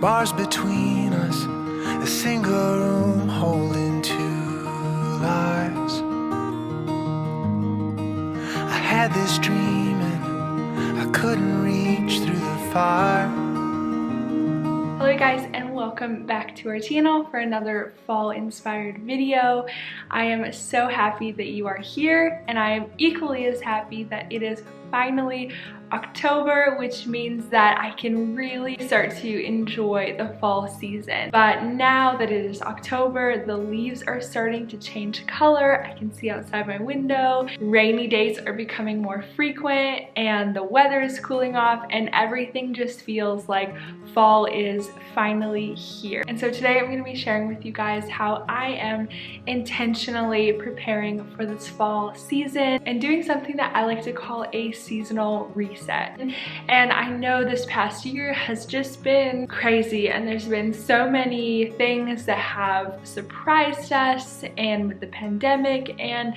Bars between us, a single room holding two lives. I had this dream and I couldn't reach through the fire. Hello guys, and welcome back to our channel for another fall inspired video. I am so happy that you are here, and I am equally as happy that it is finally October, which means that I can really start to enjoy the fall season. But now that it is October, the leaves are starting to change color. I can see outside my window. Rainy days are becoming more frequent and the weather is cooling off, and everything just feels like fall is finally here. And so today I'm going to be sharing with you guys how I am intentionally preparing for this fall season and doing something that I like to call a seasonal reset. And I know this past year has just been crazy, and there's been so many things that have surprised us, and with the pandemic, and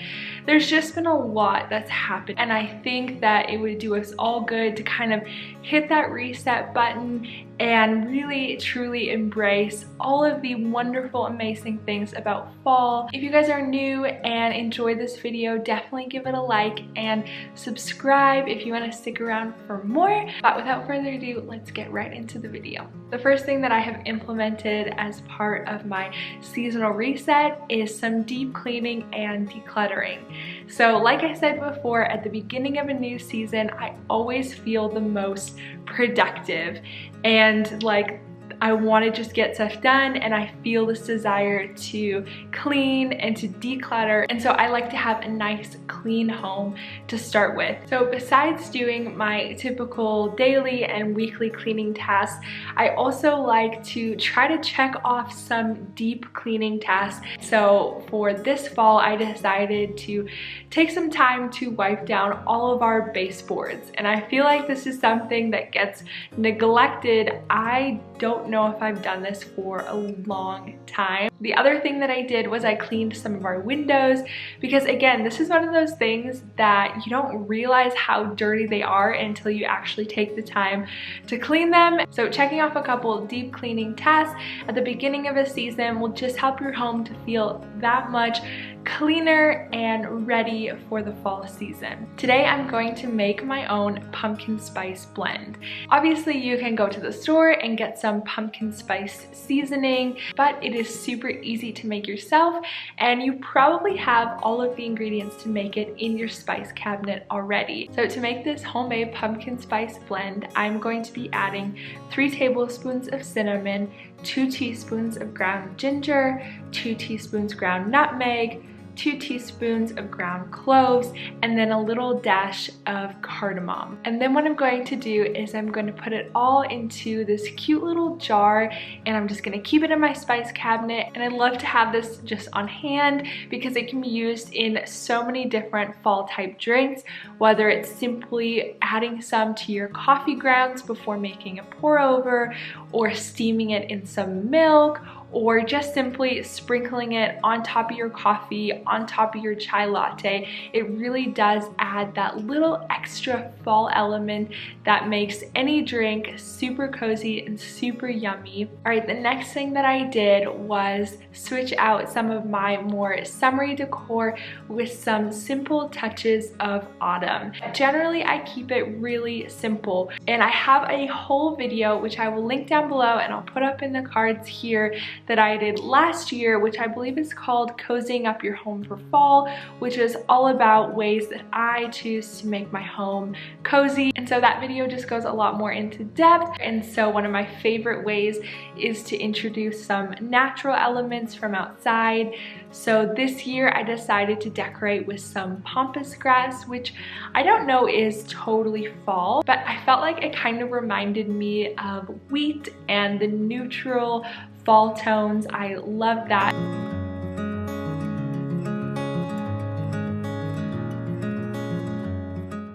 there's just been a lot that's happened. And I think that it would do us all good to kind of hit that reset button and really truly embrace all of the wonderful, amazing things about fall. If you guys are new and enjoy this video, definitely give it a like and subscribe if you want to stick around for more. But without further ado, let's get right into the video. The first thing that I have implemented as part of my seasonal reset is some deep cleaning and decluttering. So like I said before, at the beginning of a new season, I always feel the most productive, and like I want to just get stuff done, and I feel this desire to clean and to declutter, and so I like to have a nice clean home to start with. So besides doing my typical daily and weekly cleaning tasks, I also like to try to check off some deep cleaning tasks. So for this fall, I decided to take some time to wipe down all of our baseboards, and I feel like this is something that gets neglected. I don't know if I've done this for a long time. The other thing that I did was I cleaned some of our windows, because again, this is one of those things that you don't realize how dirty they are until you actually take the time to clean them. So checking off a couple deep cleaning tasks at the beginning of a season will just help your home to feel that much cleaner and ready for the fall season. Today I'm going to make my own pumpkin spice blend. Obviously you can go to the store and get some pumpkin spice seasoning, but it is super easy to make yourself, and you probably have all of the ingredients to make it in your spice cabinet already. So to make this homemade pumpkin spice blend, I'm going to be adding 3 tablespoons of cinnamon, 2 teaspoons of ground ginger, 2 teaspoons ground nutmeg, 2 teaspoons of ground cloves, and then a little dash of cardamom. And then what I'm going to do is I'm going to put it all into this cute little jar, and I'm just going to keep it in my spice cabinet. And I love to have this just on hand because it can be used in so many different fall type drinks, whether it's simply adding some to your coffee grounds before making a pour over, or steaming it in some milk, or just simply sprinkling it on top of your coffee, on top of your chai latte. It really does add that little extra fall element that makes any drink super cozy and super yummy. All right, the next thing that I did was switch out some of my more summery decor with some simple touches of autumn. Generally, I keep it really simple, and I have a whole video which I will link down below, and I'll put up in the cards here, that I did last year, which I believe is called Cozying Up Your Home for Fall, which is all about ways that I choose to make my home cozy. And so that video just goes a lot more into depth. And so one of my favorite ways is to introduce some natural elements from outside. So this year I decided to decorate with some pampas grass, which I don't know is totally fall, but I felt like it kind of reminded me of wheat and the neutral fall tones. I love that.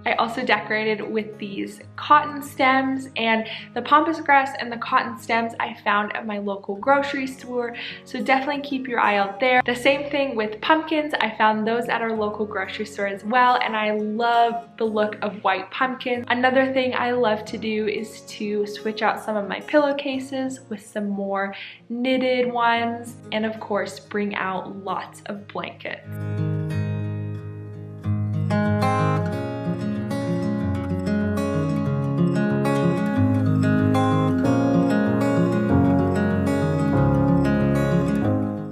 I also decorated with these cotton stems, and the pampas grass and the cotton stems I found at my local grocery store, so definitely keep your eye out there. The same thing with pumpkins. I found those at our local grocery store as well, and I love the look of white pumpkins. Another thing I love to do is to switch out some of my pillowcases with some more knitted ones, and of course bring out lots of blankets.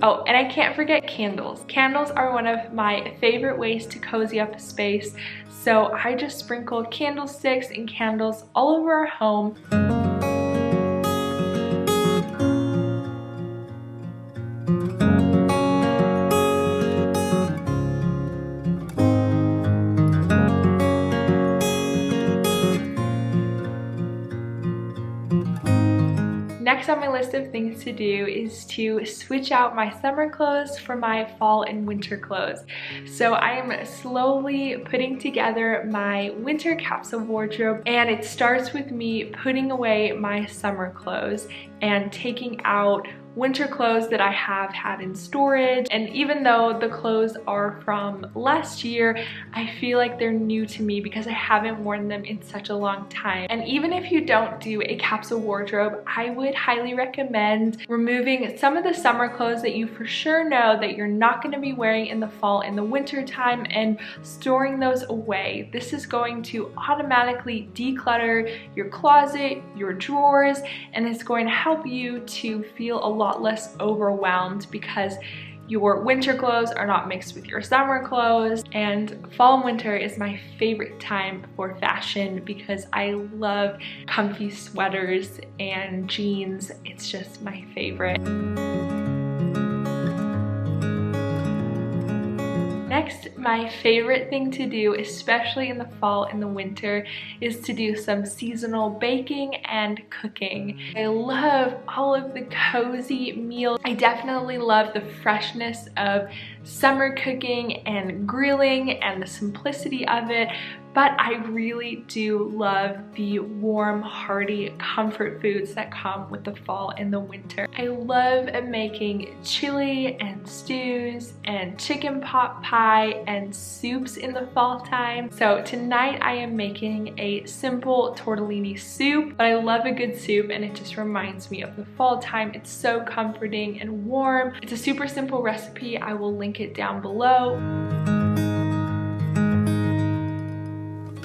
Oh, and I can't forget candles. Candles are one of my favorite ways to cozy up a space, so I just sprinkled candlesticks and candles all over our home. Next on my list of things to do is to switch out my summer clothes for my fall and winter clothes. So I am slowly putting together my winter capsule wardrobe, and it starts with me putting away my summer clothes and taking out winter clothes that I have had in storage. And even though the clothes are from last year, I feel like they're new to me because I haven't worn them in such a long time. And even if you don't do a capsule wardrobe, I would highly recommend removing some of the summer clothes that you for sure know that you're not going to be wearing in the fall and the winter time and storing those away. This is going to automatically declutter your closet, your drawers, and it's going to help you to feel a lot less overwhelmed because your winter clothes are not mixed with your summer clothes. And fall and winter is my favorite time for fashion because I love comfy sweaters and jeans. It's just my favorite. Next, my favorite thing to do, especially in the fall and the winter, is to do some seasonal baking and cooking. I love all of the cozy meals. I definitely love the freshness of summer cooking and grilling and the simplicity of it, but I really do love the warm, hearty comfort foods that come with the fall and the winter. I love making chili and stews and chicken pot pie and soups in the fall time. So tonight I am making a simple tortellini soup, but I love a good soup and it just reminds me of the fall time. It's so comforting and warm. It's a super simple recipe. I will link it down below.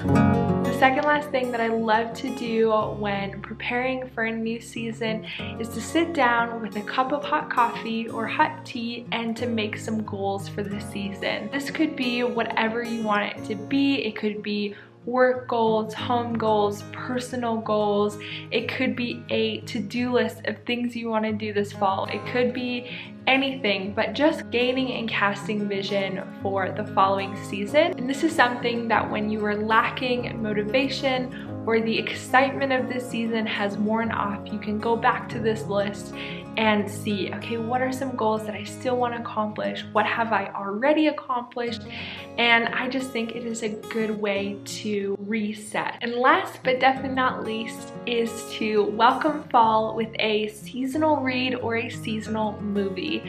The second last thing that I love to do when preparing for a new season is to sit down with a cup of hot coffee or hot tea and to make some goals for the season. This could be whatever you want it to be. It could be work goals, home goals, personal goals. It could be a to-do list of things you want to do this fall. It could be anything, but just gaining and casting vision for the following season. And this is something that when you are lacking motivation or the excitement of this season has worn off, you can go back to this list and see, okay, what are some goals that I still want to accomplish? What have I already accomplished? And I just think it is a good way to reset. And last but definitely not least is to welcome fall with a seasonal read or a seasonal movie.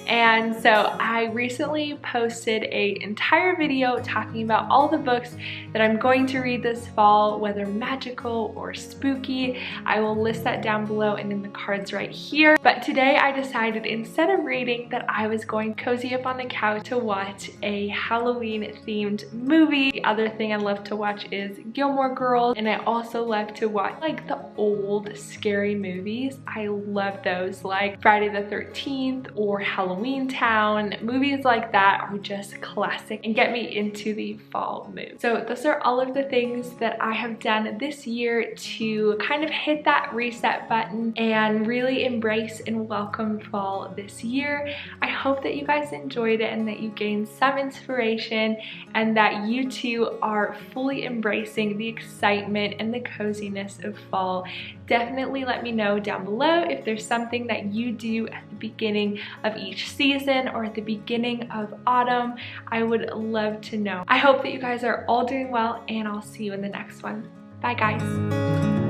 And so I recently posted an entire video talking about all the books that I'm going to read this fall, whether magical or spooky. I will list that down below and in the cards right here. But today I decided instead of reading that I was going cozy up on the couch to watch a Halloween themed movie. The other thing I love to watch is Gilmore Girls, and I also love to watch like the old scary movies. I love those, like Friday the 13th or Halloween Town. Movies like that are just classic and get me into the fall mood. So those are all of the things that I have done this year to kind of hit that reset button and really embrace and welcome fall this year. I hope that you guys enjoyed it and that you gained some inspiration and that you too are fully embracing the excitement and the coziness of fall. Definitely let me know down below if there's something that you do at the beginning of each season or at the beginning of autumn. I would love to know. I hope that you guys are all doing well, and I'll see you in the next one. Bye guys.